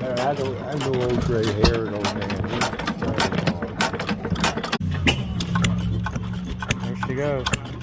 I know old gray haired old man. There she goes.